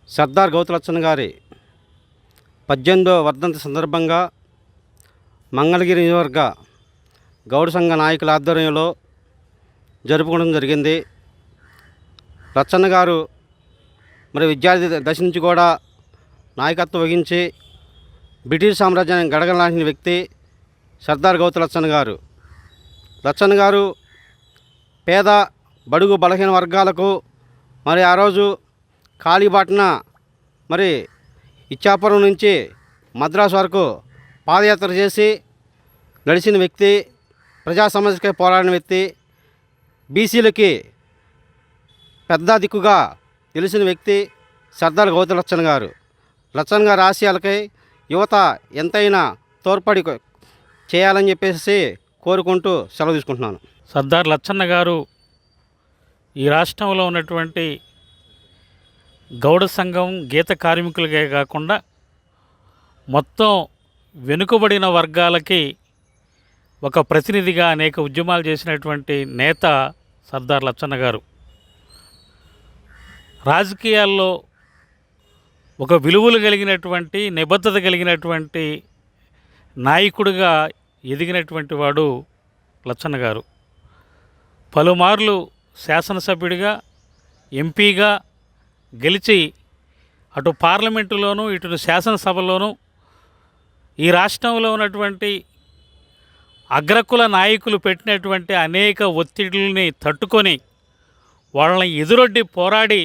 సర్దార్ గౌతు లచ్చన్న గారి 18వ వర్ధంతి సందర్భంగా మంగళగిరి నియోజకవర్గ గౌడ సంఘ నాయకుల ఆధ్వర్యంలో జరుపుకోవడం జరిగింది. లచ్చన్న గారు మరి విద్యార్థి దశ నుంచి కూడా నాయకత్వం వహించి బ్రిటిష్ సామ్రాజ్యాన్ని గడగలాంటి వ్యక్తి సర్దార్ గౌతు లచ్చన్న గారు. లచ్చన్న గారు పేద బడుగు బలహీన వర్గాలకు మరి ఆ రోజు కాళీబాటన మరి ఇచ్చాపురం నుంచి మద్రాసు వరకు పాదయాత్ర చేసి నడిచిన వ్యక్తి, ప్రజా సమస్యకై పోరాడిన వ్యక్తి, బీసీలకి పెద్ద దిక్కుగా తెలిసిన వ్యక్తి సర్దార్ గౌతు లచ్చన్న గారు. లచ్చన్న గారి ఆశయాలకై యువత ఎంతైనా తోడ్పడి చేయాలని చెప్పేసి కోరుకుంటూ సెలవు తీసుకుంటున్నాను. సర్దార్ లచ్చన్న గారు ఈ రాష్ట్రంలో ఉన్నటువంటి గౌడ సంఘం గీత కార్మికులకే కాకుండా మొత్తం వెనుకబడిన వర్గాలకి ఒక ప్రతినిధిగా అనేక ఉద్యమాలు చేసినటువంటి నేత సర్దార్ లచ్చన్న గారు. రాజకీయాల్లో ఒక విలువలు కలిగినటువంటి, నిబద్ధత కలిగినటువంటి నాయకుడిగా ఎదిగినటువంటి వాడు లచ్చన్న గారు. పలుమార్లు శాసనసభ్యుడిగా, ఎంపీగా గెలిచి అటు పార్లమెంటులోనూ ఇటు శాసనసభలోనూ ఈ రాష్ట్రంలో ఉన్నటువంటి అగ్రకుల నాయకులు పెట్టినటువంటి అనేక ఒత్తిడుల్ని తట్టుకొని వాళ్ళని ఎదురొడ్డి పోరాడి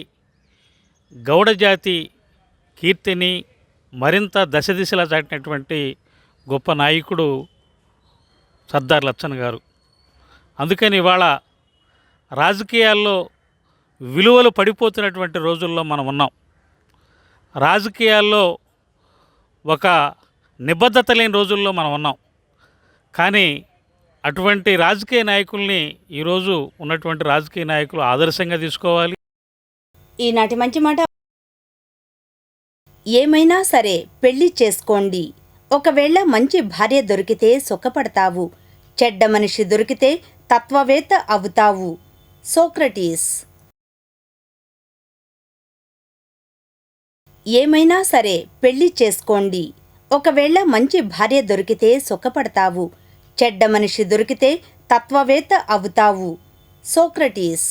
గౌడ జాతి కీర్తిని మరింత దశదిశలా చాటినటువంటి గొప్ప నాయకుడు సర్దార్ లచ్చన్న గారు. అందుకని ఇవాళ రాజకీయాల్లో విలువలు పడిపోతున్నటువంటి రోజుల్లో మనం ఉన్నాం. రాజకీయాల్లో ఒక నిబద్ధత లేని రోజుల్లో మనం ఉన్నాం. కానీ అటువంటి రాజకీయ నాయకుల్ని ఈరోజు ఉన్నటువంటి రాజకీయ నాయకులు ఆదర్శంగా తీసుకోవాలి. ఈనాటి మంచి మాట, ఏమైనా సరే పెళ్లి చేసుకోండి. ఒకవేళ మంచి భార్య దొరికితే సుఖపడతావు, చెడ్డ మనిషి దొరికితే తత్వవేత్త అవుతావు. సోక్రటీస్. ఏమైనా సరే పెళ్లి చేసుకోండి. ఒకవేళ మంచి భార్య దొరికితే సుఖపడతావు, చెడ్డ మనిషి దొరికితే తత్వవేత్త అవుతావు. సోక్రటీస్.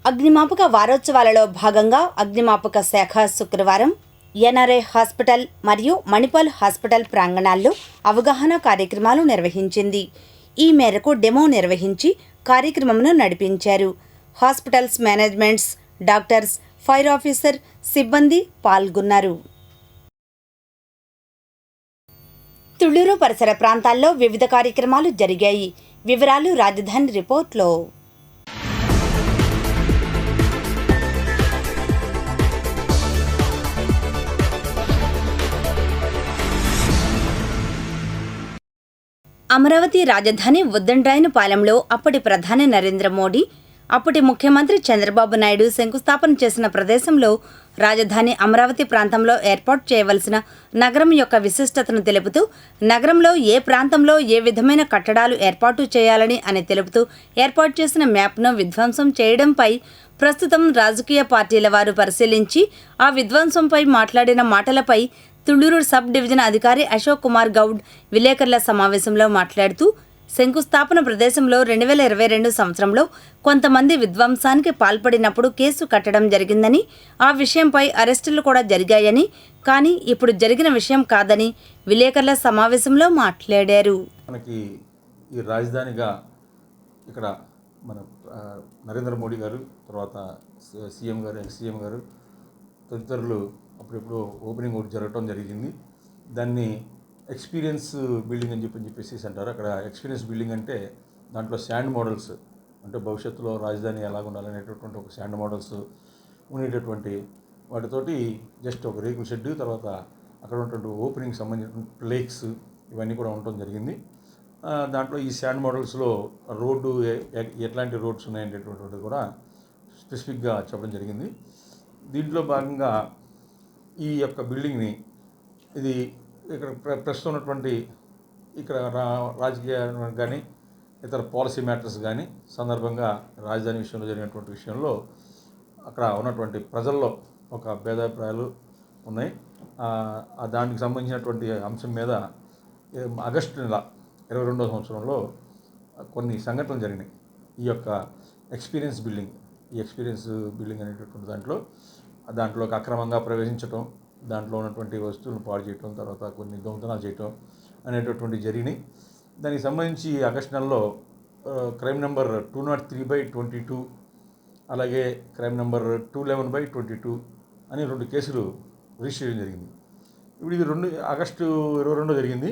అగ్నిమాపక వారోత్సవాలలో భాగంగా అగ్నిమాపక శాఖ శుక్రవారం ఎన్ఆర్ఐ హాస్పిటల్ మరియు మణిపాల్ హాస్పిటల్ ప్రాంగణాల్లో అవగాహన కార్యక్రమాలు నిర్వహించింది. ఈ మేరకు డెమో నిర్వహించి కార్యక్రమంను నడిపించారు. Hospitals managements, doctors, fire officer సిబ్బంది పాల్గొన్నారు. తుళ్లూరు పరిసర ప్రాంతాల్లో వివిధ కార్యక్రమాలు జరిగాయి. వివరాలు రాజధాని రిపోర్ట్లో. అమరావతి రాజధాని ఉద్దండ్రాయనపాలెంలో అప్పటి ప్రధాని నరేంద్ర మోడీ, అప్పటి ముఖ్యమంత్రి చంద్రబాబు నాయుడు శంకుస్థాపన చేసిన ప్రదేశంలో రాజధాని అమరావతి ప్రాంతంలో ఏర్పాటు చేయవలసిన నగరం యొక్క విశిష్టతను తెలుపుతూ, నగరంలో ఏ ప్రాంతంలో ఏ విధమైన కట్టడాలు ఏర్పాటు చేయాలని అని తెలుపుతూ ఏర్పాటు చేసిన మ్యాప్ను విధ్వంసం చేయడంపై ప్రస్తుతం రాజకీయ పార్టీల వారు పరిశీలించి ఆ విధ్వంసంపై మాట్లాడిన మాటలపై తుళ్లూరు సబ్ డివిజన్ అధికారి అశోక్ కుమార్ గౌడ్ విలేకరుల సమావేశంలో మాట్లాడుతూ, శంకుస్థాపన ప్రదేశంలో 2022 సంవత్సరంలో కొంతమంది విధ్వంసానికి పాల్పడినప్పుడు కేసు కట్టడం జరిగిందని, ఆ విషయంపై అరెస్టులు కూడా జరిగాయని, కానీ ఇప్పుడు జరిగిన విషయం కాదని విలేకరుల సమావేశంలో మాట్లాడారు. మనకి ఈ రాజధానిగా ఇక్కడ మన నరేంద్ర మోడీ గారు, తర్వాత సీఎం గారు, ఎక్స్ సీఎం గారు తదితరులు అప్పుడెప్పుడు ఓపెనింగ్ ఒకటి జరగడం జరిగింది. దాన్ని ఎక్స్పీరియన్స్ బిల్డింగ్ అని చెప్పేసి అంటారు. అక్కడ ఎక్స్పీరియన్స్ బిల్డింగ్ అంటే దాంట్లో శాండ్ మోడల్స్, అంటే భవిష్యత్తులో రాజధాని ఎలాగ ఉండాలనేటటువంటి ఒక శాండ్ మోడల్స్ ఉండేటటువంటి వాటితోటి జస్ట్ ఒక రేకుల షెడ్, తర్వాత అక్కడ ఉన్నటువంటి ఓపెనింగ్ సంబంధించిన లేక్స్ ఇవన్నీ కూడా ఉండటం జరిగింది. దాంట్లో ఈ శాండ్ మోడల్స్లో రోడ్డు ఎట్లాంటి రోడ్స్ ఉన్నాయనేటటువంటిది కూడా స్పెసిఫిక్గా చెప్పడం జరిగింది. దీంట్లో భాగంగా ఈ యొక్క బిల్డింగ్ని ఇది ఇక్కడ ప్రస్తుతం ఉన్నటువంటి ఇక్కడ రాజకీయ కానీ ఇతర పాలసీ మ్యాటర్స్ కానీ సందర్భంగా రాజధాని విషయంలో జరిగినటువంటి విషయంలో అక్కడ ఉన్నటువంటి ప్రజల్లో ఒక భేదాభిప్రాయాలు ఉన్నాయి. దానికి సంబంధించినటువంటి అంశం మీద ఆగస్టు నెల 22వ సంవత్సరంలో కొన్ని సంఘటనలు జరిగినాయి. ఈ యొక్క ఎక్స్పీరియన్స్ బిల్డింగ్ అనేటటువంటి దాంట్లోకి అక్రమంగా ప్రవేశించడం, దాంట్లో ఉన్నటువంటి వస్తువులను పాడు చేయటం, తర్వాత కొన్ని దొంగతనాలు చేయటం అనేటటువంటి జరిగినాయి. దానికి సంబంధించి ఆగస్టు నెలలో క్రైమ్ నెంబర్ 203/22 అలాగే క్రైమ్ నెంబర్ 211/22 అని 2 కేసులు రిజిస్టర్ చేయడం జరిగింది. ఇప్పుడు ఇది ఆగస్టు 22 జరిగింది.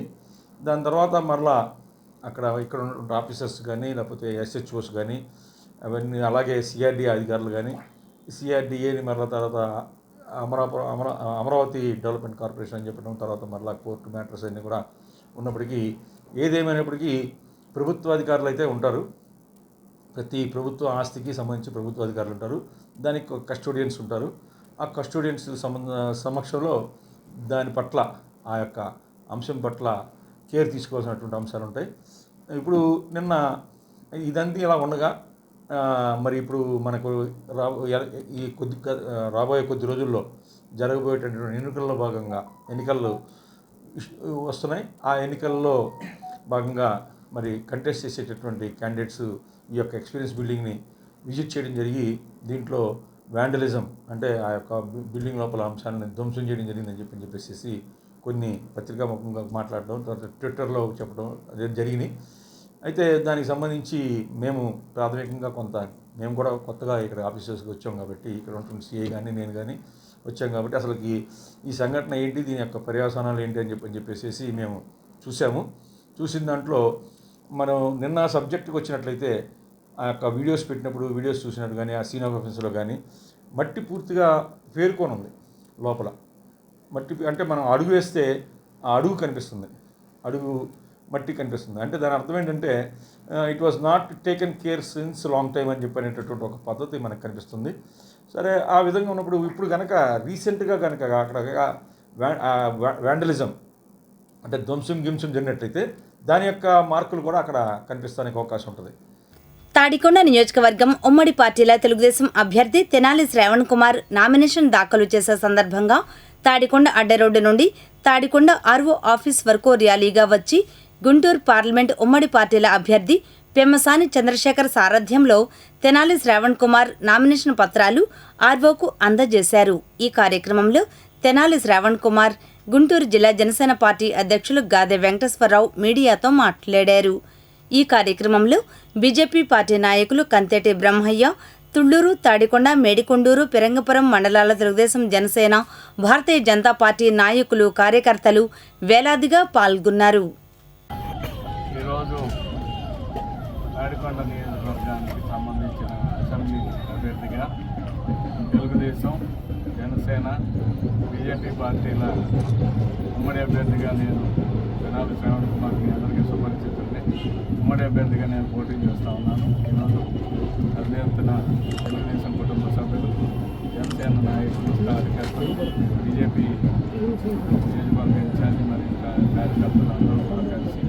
దాని తర్వాత మరలా ఇక్కడ ఉన్న ఆఫీసర్స్ కానీ లేకపోతే ఎస్హెచ్ఓస్ కానీ అవన్నీ, అలాగే సిఆర్డీ అధికారులు కానీ సిఆర్డీఏని మరలా తర్వాత అమరావతి డెవలప్మెంట్ కార్పొరేషన్ అని చెప్పడం, తర్వాత మరలా కోర్టు మ్యాటర్స్ అన్నీ కూడా ఉన్నప్పటికీ, ఏదేమైనప్పటికీ ప్రభుత్వ అధికారులు అయితే ఉంటారు. ప్రతి ప్రభుత్వ ఆస్తికి సంబంధించి ప్రభుత్వ అధికారులు ఉంటారు. దానికి కస్టోడియన్స్ ఉంటారు. ఆ కస్టోడియన్స్ సమక్షంలో దాని పట్ల, ఆ యొక్క అంశం పట్ల కేర్ తీసుకోవాల్సినటువంటి అంశాలు ఉంటాయి. ఇప్పుడు నిన్న ఇదంతా ఇలా ఉండగా మరి ఇప్పుడు మనకు రాబోయే కొద్ది రోజుల్లో జరగబోయేటటువంటి ఎన్నికల్లో భాగంగా ఎన్నికలు వస్తున్నాయి. ఆ ఎన్నికల్లో భాగంగా మరి కంటెస్ట్ చేసేటటువంటి క్యాండిడేట్స్ ఈ యొక్క ఎక్స్పీరియన్స్ బిల్డింగ్ని విజిట్ చేయడం జరిగి, దీంట్లో వ్యాండలిజం అంటే ఆ యొక్క బిల్డింగ్ లోపల అంశాలను ధ్వంసం చేయడం జరిగిందని చెప్పేసి కొన్ని పత్రికాముఖంగా మాట్లాడడం, తర్వాత ట్విట్టర్లో చెప్పడం జరిగినాయి. అయితే దానికి సంబంధించి మేము ప్రాథమికంగా మేము కూడా కొత్తగా ఇక్కడ ఆఫీసర్స్కి వచ్చాం కాబట్టి, ఇక్కడ ఉంటున్న సిఐ కానీ నేను కానీ వచ్చాం కాబట్టి అసలుకి ఈ సంఘటన ఏంటి, దీని యొక్క పర్యవసానాలు ఏంటి అని చెప్పేసి మేము చూసిన దాంట్లో మనం నిన్న సబ్జెక్టుకి వచ్చినట్లయితే ఆ యొక్క వీడియోస్ పెట్టినప్పుడు వీడియోస్ చూసినట్టు కానీ ఆ సీన్ ఆఫ్ ఆఫెన్స్లో కానీ మట్టి పూర్తిగా పేరుకొని ఉంది. లోపల మట్టి అంటే మనం అడుగు వేస్తే ఆ అడుగు కనిపిస్తుంది, మట్టి కనిపిస్తుంది. అంటే దాని అర్థం ఏంటంటే it was not taken care since long time అని చెప్పనేటటువంటి ఒక పద్ధతి మనకు కనిపిస్తుంది. సరే, ఆ విధంగా ఉన్నప్పుడు ఇప్పుడు కనుక రీసెంట్గా కనుక అక్కడ వ్యాండలిజం అంటే ధ్వంసం జరిగినట్లయితే దాని యొక్క మార్కులు కూడా అక్కడ కనిపిస్తానికి అవకాశం ఉంటుంది. తాడికొండ నియోజకవర్గం ఉమ్మడి పార్టీల తెలుగుదేశం అభ్యర్థి తెనాలి శ్రావణ్ కుమార్ నామినేషన్ దాఖలు చేసే సందర్భంగా తాడికొండ అడ్డరోడ్డు నుండి తాడికొండ ఆర్ఓ ఆఫీస్ వరకు ర్యాలీగా వచ్చి గుంటూరు పార్లమెంట్ ఉమ్మడి పార్టీల అభ్యర్థి పెమ్మసాని చంద్రశేఖర్ సారథ్యంలో తెనాలి శ్రావణ్ కుమార్ నామినేషన్ పత్రాలు ఆర్ఓకు అందజేశారు. ఈ కార్యక్రమంలో తెనాలి శ్రావణ్ కుమార్, గుంటూరు జిల్లా జనసేన పార్టీ అధ్యక్షులు గాదె వెంకటేశ్వరరావు మీడియాతో మాట్లాడారు. ఈ కార్యక్రమంలో బీజేపీ పార్టీ నాయకులు కంతేటి బ్రహ్మయ్య, తుళ్లూరు, తాడికొండ, మేడికొండూరు, పెరంగపురం మండలాల తెలుగుదేశం, జనసేన, భారతీయ జనతా పార్టీ నాయకులు, కార్యకర్తలు వేలాదిగా పాల్గొన్నారు. ఈరోజు తాడికొండ నియోజకవర్గానికి సంబంధించిన అసెంబ్లీ అభ్యర్థిగా తెలుగుదేశం, జనసేన, బీజేపీ పార్టీల ఉమ్మడి అభ్యర్థిగా నేను తెనాలి శ్రావణ్ కుమార్ మీ అందరికీ సుపరిచితుడిని. ఉమ్మడి అభ్యర్థిగా నేను పోటీ చేస్తూ ఉన్నాను. ఈరోజు పెద్ద ఎత్తున తెలుగుదేశం కుటుంబ సభ్యులు, జనసేన నాయకులు, కార్యకర్తలు, బీజేపీ నియోజకవర్గ ఇన్ఛార్జి మరియు కార్యకర్తలు అందరూ కూడా కలిసి,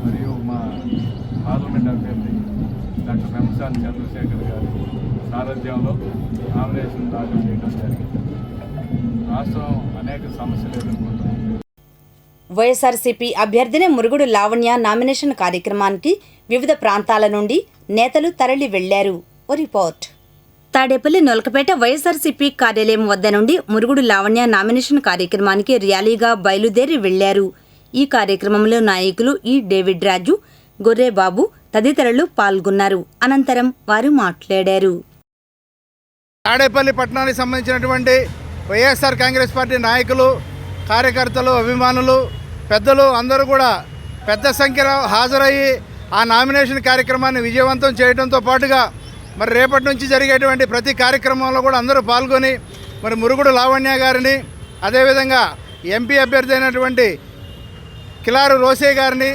మరియు మా పార్లమెంట్ అభ్యర్థి డాక్టర్ వెంకసాని చంద్రశేఖర్ గారి సారథ్యంలో నామినేషన్ దాఖలు చేయడం జరిగింది. రాష్ట్రం అనేక సమస్యలు ఎదుర్కొంటుంది. వైఎస్ఆర్సీపీ అభ్యర్థిని మురుగుడు లావణ్య నామినేషన్ కార్యక్రమానికి వివిధ ప్రాంతాల నుండి నేతలు తరలి వెళ్లారు. ఓ రిపోర్ట్. తాడేపల్లి నొలకపేట వైఎస్ఆర్సీపీ కార్యాలయం వద్ద నుండి మురుగుడు లావణ్య నామినేషన్ కార్యక్రమానికి ర్యాలీగా బయలుదేరి వెళ్లారు. ఈ కార్యక్రమంలో నాయకులు డేవిడ్ రాజు, గొర్రెబాబు తదితరులు పాల్గొన్నారు. అనంతరం వారు మాట్లాడారు. తాడేపల్లి పట్టణానికి సంబంధించినటువంటి వైఎస్ఆర్ కాంగ్రెస్ పార్టీ నాయకులు, కార్యకర్తలు, అభిమానులు, పెద్దలు అందరూ కూడా పెద్ద సంఖ్యలో హాజరయ్యి ఆ నామినేషన్ కార్యక్రమాన్ని విజయవంతం చేయడంతో పాటుగా మరి రేపటి నుంచి జరిగేటువంటి ప్రతి కార్యక్రమంలో కూడా అందరూ పాల్గొని మరి మురుగుడు లావణ్య గారిని, అదేవిధంగా ఎంపీ అభ్యర్థి అయినటువంటి కిలారు రోసే గారిని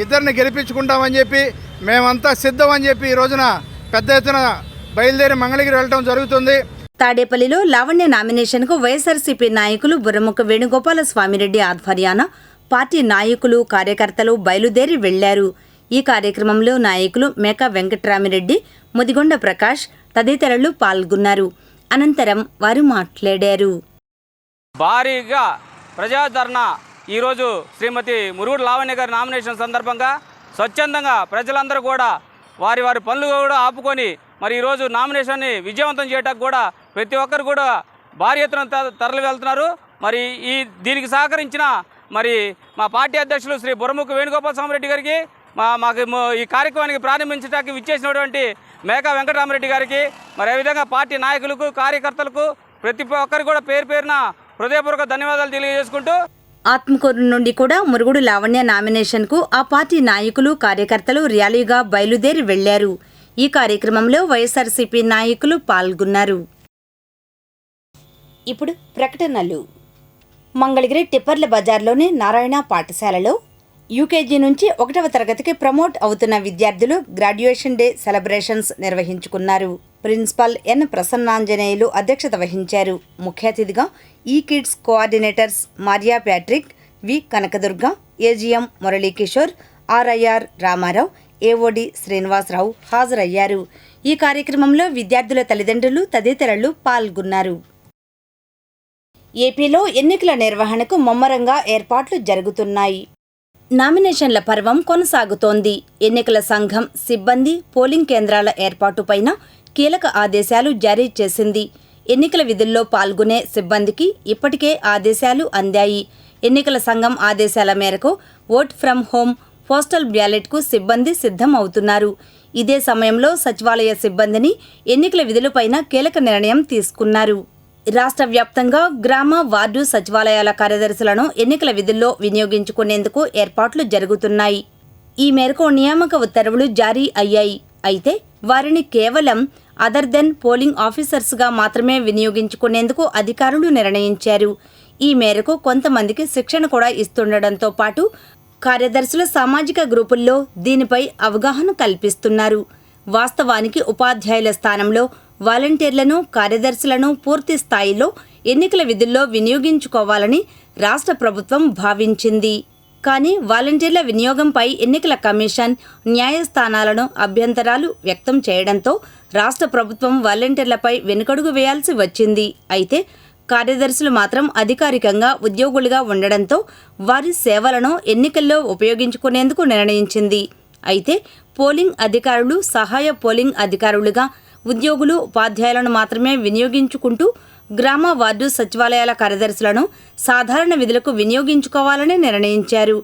ఇద్దరిని గెలిపించుకుంటామని చెప్పి మేమంతా సిద్ధం అని చెప్పి ఈ రోజున పెద్ద ఎత్తున బయలుదేరి మంగళగిరి వెళ్ళడం జరుగుతుంది. తాడేపల్లిలో లావణ్య నామినేషన్కు వైఎస్ఆర్సీపీ నాయకులు బుర్రముక్క వేణుగోపాల స్వామిరెడ్డి ఆధ్వర్యాన పార్టీ నాయకులు, కార్యకర్తలు బయలుదేరి వెళ్లారు. ఈ కార్యక్రమంలో నాయకులు మేక వెంకట్రామిరెడ్డి, ముదిగొండ ప్రకాష్ తదితరులు పాల్గొన్నారు. అనంతరం వారు మాట్లాడారు. భారీగా ప్రజాదరణ ఈరోజు శ్రీమతి మురుగుడు లావణ్య గారి నామినేషన్ సందర్భంగా స్వచ్ఛందంగా ప్రజలందరూ కూడా వారి పనులు కూడా ఆపుకొని మరి ఈరోజు నామినేషన్ని విజయవంతం చేయడానికి కూడా ప్రతి ఒక్కరు కూడా భారీ ఎత్తున తరలి వెళ్తున్నారు. మరి దీనికి సహకరించిన మరి మా పార్టీ అధ్యక్షులు శ్రీ బుర్రముక్క వేణుగోపాల స్వామిరెడ్డి గారికి, మాకు ఈ కార్యక్రమానికి ప్రారంభించడానికి విచ్చేసినటువంటి మేకా వెంకటరామరెడ్డి గారికి, మరి అదేవిధంగా పార్టీ నాయకులకు, కార్యకర్తలకు ప్రతి ఒక్కరికి కూడా పేరు పేరున హృదయపూర్వక ధన్యవాదాలు తెలియజేసుకుంటూ, ఆత్మకూరు నుండి కూడా మురుగుడు లావణ్య నామినేషన్కు ఆ పార్టీ నాయకులు, కార్యకర్తలు ర్యాలీగా బయలుదేరి వెళ్లారు. ఈ కార్యక్రమంలో వైఎస్ఆర్సీపీ నాయకులు పాల్గొన్నారు. ఇప్పుడు ప్రకటనలు. మంగళగిరి టిప్పర్ల బజార్లోని నారాయణ పాఠశాలలో యూకేజీ నుంచి 1వ తరగతికి ప్రమోట్ అవుతున్న విద్యార్థులు గ్రాడ్యుయేషన్ డే సెలబ్రేషన్స్ నిర్వహించుకున్నారు. ప్రిన్సిపల్ ఎన్ ప్రసన్నాంజనేయులు అధ్యక్షత వహించారు. ముఖ్య అతిథిగా ఈ kids coordinators Maria Patrick, V Kanakadurga, AGM Muralikishore, RIR Ramarao, AOD Srinivasarao హాజరయ్యారు. ఈ కార్యక్రమంలో విద్యార్థుల తల్లిదండ్రులు తదితరులు పాల్గొన్నారు. ఏపీలో ఎన్నికల నిర్వహణకు ముమ్మరంగా ఏర్పాట్లు జరుగుతున్నాయి. నామినేషన్ల పర్వం కొనసాగుతోంది. ఎన్నికల సంఘం సిబ్బంది పోలింగ్ కేంద్రాల ఏర్పాటుపైన కీలక ఆదేశాలు జారీ చేసింది. ఎన్నికల విధుల్లో పాల్గొనే సిబ్బందికి ఇప్పటికే ఆదేశాలు అందాయి. ఎన్నికల సంఘం ఆదేశాల మేరకు ఓట్ ఫ్రమ్ హోమ్, పోస్టల్ బ్యాలెట్కు సిబ్బంది సిద్ధం అవుతున్నారు. ఇదే సమయంలో సచివాలయ సిబ్బందిని ఎన్నికల విధులపైన కీలక నిర్ణయం తీసుకున్నారు. రాష్ట్ర వ్యాప్తంగా గ్రామ, వార్డు సచివాలయాల కార్యదర్శులను ఎన్నికల విధుల్లో వినియోగించుకునేందుకు ఏర్పాట్లు జరుగుతున్నాయి. ఈ మేరకు నియామక ఉత్తర్వులు జారీ అయ్యాయి. అయితే వారిని కేవలం అదర్ దెన్ పోలింగ్ ఆఫీసర్స్గా మాత్రమే వినియోగించుకునేందుకు అధికారులు నిర్ణయించారు. ఈ మేరకు కొంతమందికి శిక్షణ కూడా ఇస్తుండటంతో పాటు కార్యదర్శుల సామాజిక గ్రూపుల్లో దీనిపై అవగాహన కల్పిస్తున్నారు. వాస్తవానికి ఉపాధ్యాయుల స్థానంలో వాలంటీర్లను, కార్యదర్శులను పూర్తి స్థాయిలో ఎన్నికల విధుల్లో వినియోగించుకోవాలని రాష్ట్ర ప్రభుత్వం భావించింది. కానీ వాలంటీర్ల వినియోగంపై ఎన్నికల కమిషన్, న్యాయస్థానాలను అభ్యంతరాలు వ్యక్తం చేయడంతో రాష్ట్ర ప్రభుత్వం వాలంటీర్లపై వెనుకడుగు వేయాల్సి వచ్చింది. అయితే కార్యదర్శులు మాత్రం అధికారికంగా ఉద్యోగులుగా ఉండడంతో వారి సేవలను ఎన్నికల్లో ఉపయోగించుకునేందుకు నిర్ణయించింది. అయితే పోలింగ్ అధికారులు, సహాయ పోలింగ్ అధికారులుగా ఉద్యోగులు, ఉపాధ్యాయులను మాత్రమే వినియోగించుకుంటూ గ్రామ, వార్డు సచివాలయాల కార్యదర్శులను సాధారణ విధులకు వినియోగించుకోవాలని నిర్ణయించారు.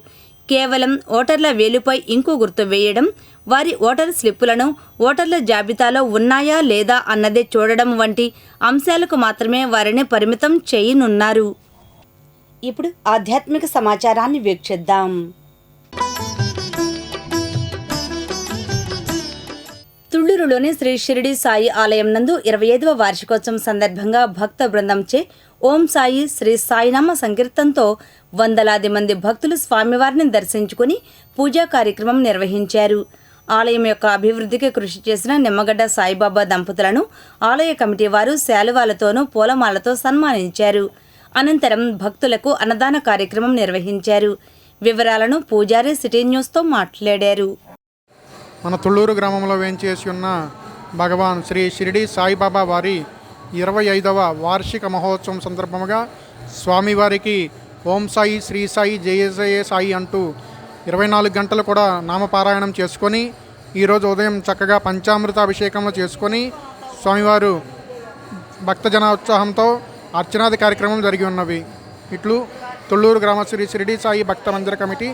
కేవలం ఓటర్ల వేలుపై ఇంకు గుర్తు వేయడం, వారి ఓటర్ స్లిప్పులను ఓటర్ల జాబితాలో ఉన్నాయా లేదా అన్నదే చూడడం వంటి అంశాలకు మాత్రమే వారిని పరిమితం చేయనున్నారు. ఇప్పుడు ఆధ్యాత్మిక సమాచారాన్ని వీక్షిద్దాం. తుళ్లూరులోని శ్రీ షిరిడి సాయి ఆలయం నందు 25వ వార్షికోత్సవం సందర్భంగా భక్త బృందంచే ఓం సాయి శ్రీ సాయినామ సంకీర్తనతో వందలాది మంది భక్తులు స్వామివారిని దర్శించుకుని పూజా కార్యక్రమం నిర్వహించారు. ఆలయం యొక్క అభివృద్ధికి కృషి చేసిన నిమ్మగడ్డ సాయిబాబా దంపతులను ఆలయ కమిటీ వారు శాలువాలతోనూ పూలమాలతో సన్మానించారు. అనంతరం భక్తులకు అన్నదాన కార్యక్రమం నిర్వహించారు. వివరాలను పూజారి సిటీ న్యూస్తో మాట్లాడారు. మన తుళ్ళూరు గ్రామంలో వేంచేసి ఉన్న భగవాన్ శ్రీ షిరిడి సాయిబాబా వారి 25వ వార్షిక మహోత్సవం సందర్భంగా స్వామివారికి ఓం సాయి శ్రీ సాయి జయ జయ సాయి అంటూ 24 గంటలు కూడా నామపారాయణం చేసుకొని ఈరోజు ఉదయం చక్కగా పంచామృతాభిషేకంలో చేసుకొని స్వామివారు భక్తజన ఉత్సాహంతో అర్చనాది కార్యక్రమం జరిగి ఉన్నవి. ఇట్లు తుళ్ళూరు గ్రామ శ్రీ షిరిడి సాయి భక్త మందిర కమిటీ